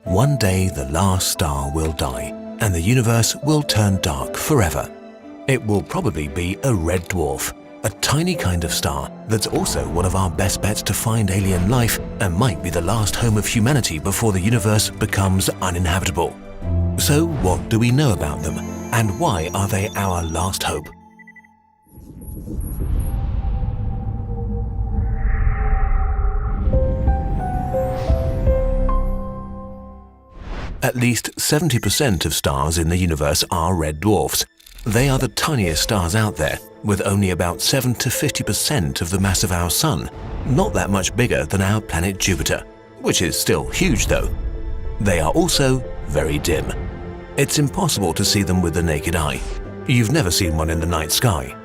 One day the last star will die, and the universe will turn dark forever. It will probably be a red dwarf, a tiny kind of star that's also one of our best bets to find alien life and might be the last home of humanity before the universe becomes uninhabitable. So what do we know about them, and why are they our last hope? At least 70% of stars in the universe are red dwarfs. They are the tiniest stars out there, with only about 7 to 50% of the mass of our Sun, not that much bigger than our planet Jupiter, which is still huge though. They are also very dim. It's impossible to see them with the naked eye. You've never seen one in the night sky.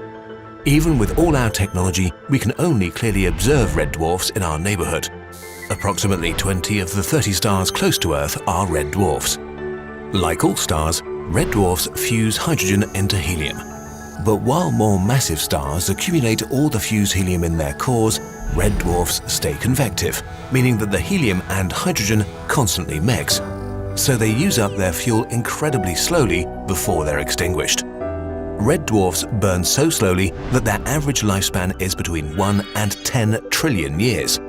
Even with all our technology, we can only clearly observe red dwarfs in our neighborhood. Approximately 20 of the 30 stars close to Earth are red dwarfs. Like all stars, red dwarfs fuse hydrogen into helium. But while more massive stars accumulate all the fused helium in their cores, red dwarfs stay convective, meaning that the helium and hydrogen constantly mix. So they use up their fuel incredibly slowly before they're extinguished. Red dwarfs burn so slowly that their average lifespan is between 1 and 10 trillion years.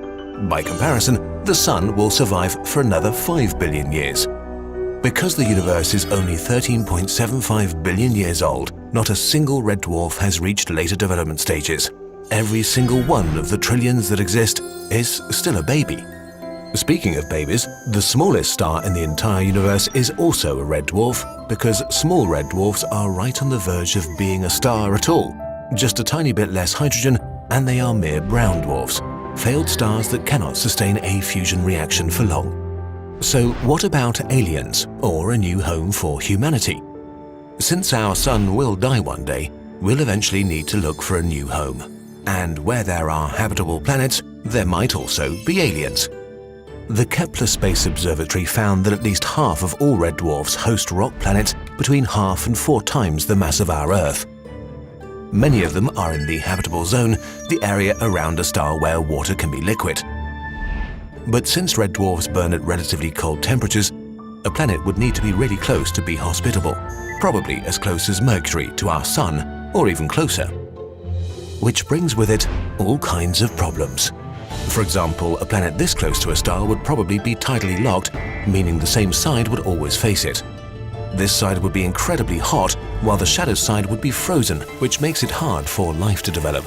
By comparison, the Sun will survive for another 5 billion years. Because the universe is only 13.75 billion years old, not a single red dwarf has reached later development stages. Every single one of the trillions that exist is still a baby. Speaking of babies, the smallest star in the entire universe is also a red dwarf, because small red dwarfs are right on the verge of being a star at all. Just a tiny bit less hydrogen, and they are mere brown dwarfs. Failed stars that cannot sustain a fusion reaction for long. So what about aliens, or a new home for humanity? Since our Sun will die one day, we'll eventually need to look for a new home. And where there are habitable planets, there might also be aliens. The Kepler Space Observatory found that at least half of all red dwarfs host rock planets between 1/2 and 4 times the mass of our Earth. Many of them are in the habitable zone, the area around a star where water can be liquid. But since red dwarfs burn at relatively cold temperatures, a planet would need to be really close to be hospitable, probably as close as Mercury to our Sun, or even closer. Which brings with it all kinds of problems. For example, a planet this close to a star would probably be tidally locked, meaning the same side would always face it. This side would be incredibly hot, while the shadow side would be frozen, which makes it hard for life to develop.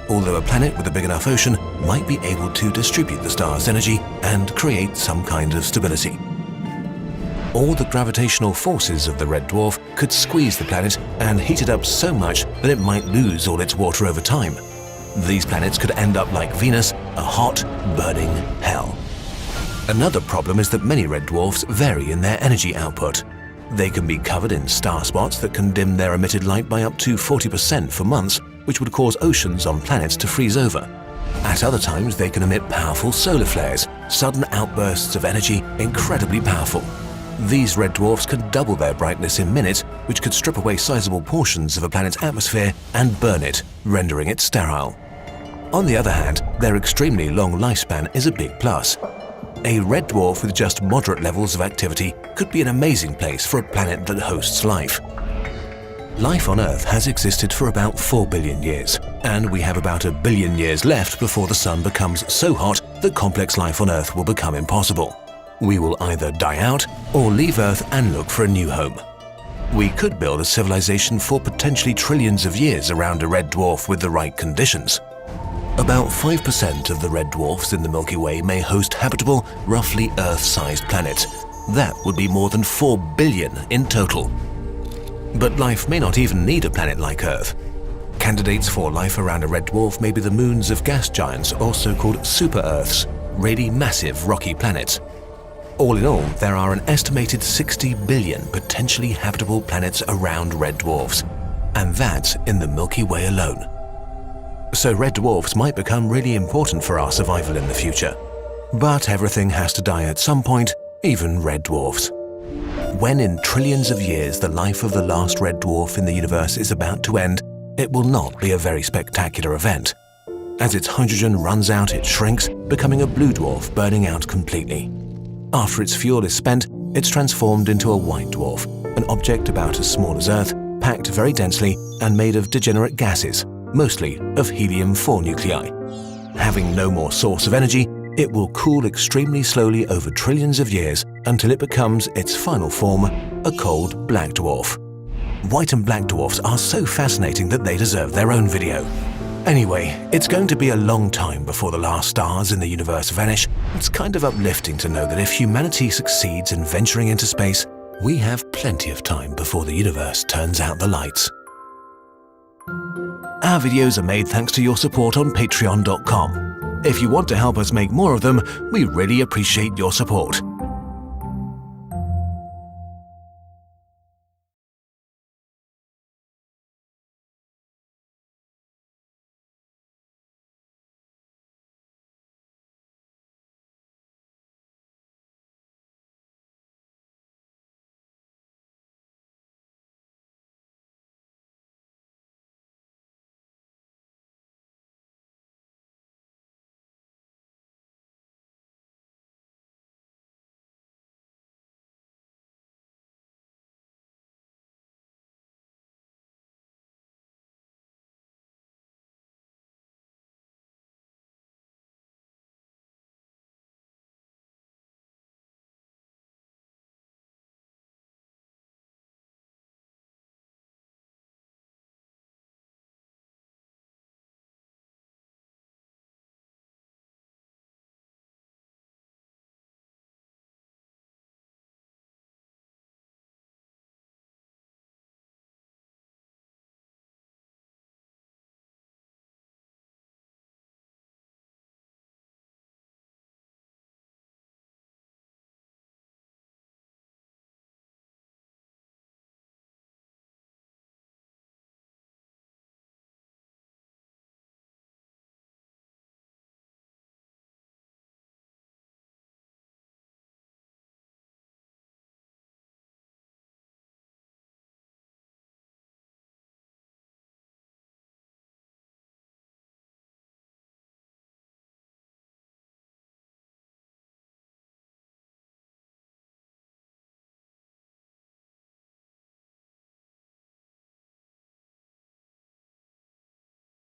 Although a planet with a big enough ocean might be able to distribute the star's energy and create some kind of stability. All the gravitational forces of the red dwarf could squeeze the planet and heat it up so much that it might lose all its water over time. These planets could end up like Venus, a hot, burning hell. Another problem is that many red dwarfs vary in their energy output. They can be covered in star spots that can dim their emitted light by up to 40% for months, which would cause oceans on planets to freeze over. At other times, they can emit powerful solar flares, sudden outbursts of energy incredibly powerful. These red dwarfs can double their brightness in minutes, which could strip away sizable portions of a planet's atmosphere and burn it, rendering it sterile. On the other hand, their extremely long lifespan is a big plus. A red dwarf with just moderate levels of activity could be an amazing place for a planet that hosts life. Life on Earth has existed for about 4 billion years, and we have about 1 billion years left before the Sun becomes so hot that complex life on Earth will become impossible. We will either die out or leave Earth and look for a new home. We could build a civilization for potentially trillions of years around a red dwarf with the right conditions. About 5% of the red dwarfs in the Milky Way may host habitable, roughly Earth-sized planets. That would be more than 4 billion in total. But life may not even need a planet like Earth. Candidates for life around a red dwarf may be the moons of gas giants, also called super-Earths, really massive rocky planets. All in all, there are an estimated 60 billion potentially habitable planets around red dwarfs, and that's in the Milky Way alone. So red dwarfs might become really important for our survival in the future. But everything has to die at some point, even red dwarfs. When in trillions of years the life of the last red dwarf in the universe is about to end, it will not be a very spectacular event. As its hydrogen runs out, it shrinks, becoming a blue dwarf burning out completely. After its fuel is spent, it's transformed into a white dwarf, an object about as small as Earth, packed very densely and made of degenerate gases, mostly of helium-4 nuclei. Having no more source of energy, it will cool extremely slowly over trillions of years until it becomes its final form, a cold black dwarf. White and black dwarfs are so fascinating that they deserve their own video. Anyway, it's going to be a long time before the last stars in the universe vanish. It's kind of uplifting to know that if humanity succeeds in venturing into space, we have plenty of time before the universe turns out the lights. Our videos are made thanks to your support on Patreon.com. If you want to help us make more of them, we really appreciate your support.